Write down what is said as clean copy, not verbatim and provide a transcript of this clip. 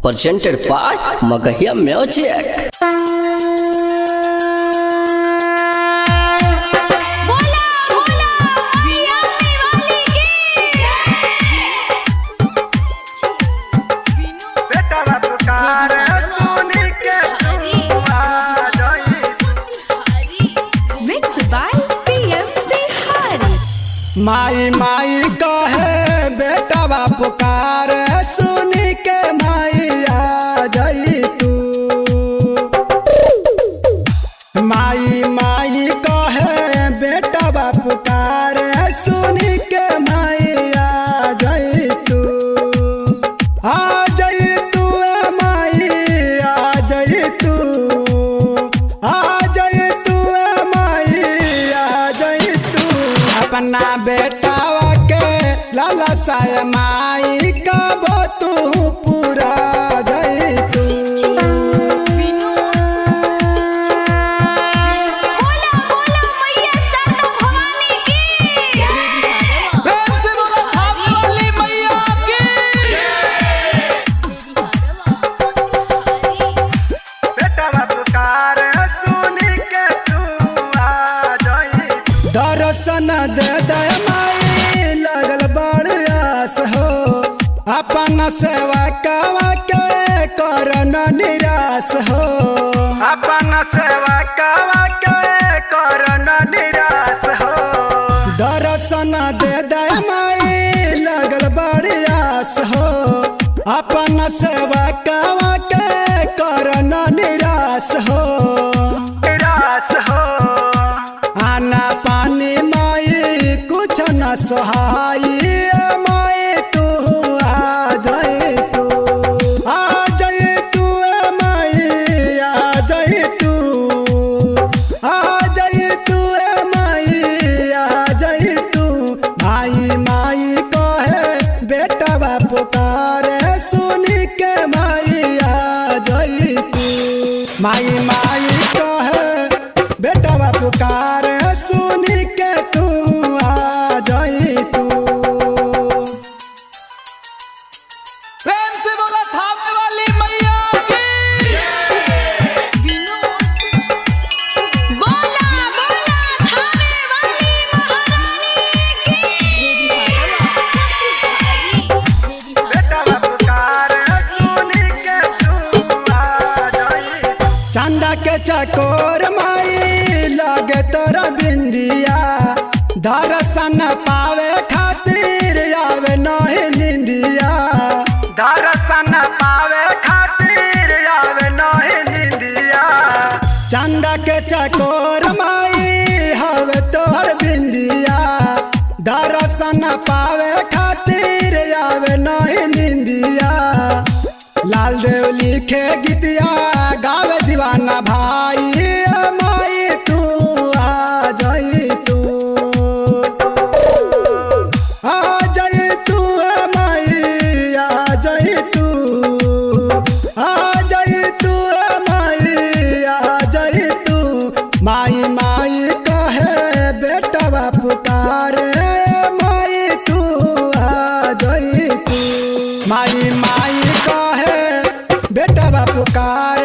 presented by Magahia Music. माई माई कहे बेटा बाप पुकार सुन के माई आ जाई तू। माई माई कहे बेटा बाप पुकार सुन के माई आ जाई तू। आ जाई तू माई आ जाई तू। आ जाई तू माई आ जाई तू। अपना बेटावा के लाला साय माई कब तू पूरा जाई तू। दर्शन दे दे माई लगल बड़ आस हो। अपन सेवा कवा के करन निराश हो। अपन सेवा कवा के करन निराश हो। दर्शन दे दे माई लगल बड़ आस हो। अपन सेवा कवा के करन निराश हो। निराश हो आना पानी माई कुछ न सोहाई माई तू आ जाए तू। आ जाए तू माई आ जाए तू। आ जाए तू माई आ जाए तू। माई माई कहे बेटा बाप पुकार सुन के माई आ जाए तू। माई माई कहे बेटा बाप पुकार सुन के तू आ जाई तू। प्रेम से बोला थामे वाली मैया की। बोला बोला थामे वाली महारानी की। बेटा बाप पुकार सुन के तू आ जाई। चंदा के चकोर माई लगे तोरा बिंदिया। दर्शन पावे खातिर आवे नहीं निंदिया। दर्शन पावे खातिर आवे नहीं निंदिया। चंदा के चकोर माई हवे तोर बिंदिया। दर्शन पावे खातिर आवे नहीं निंदिया। लाल देव लिखे गीतिया गावे दीवाना भाई माई तू आ जाई तू। आ जाई तू माई आ जाई तू। आ जाई तू माई आ जाई तू। माई माई कहे बेटा बाप पुकार माई तू आ जाई तू। माई माई कहे बेटा बाप पुकार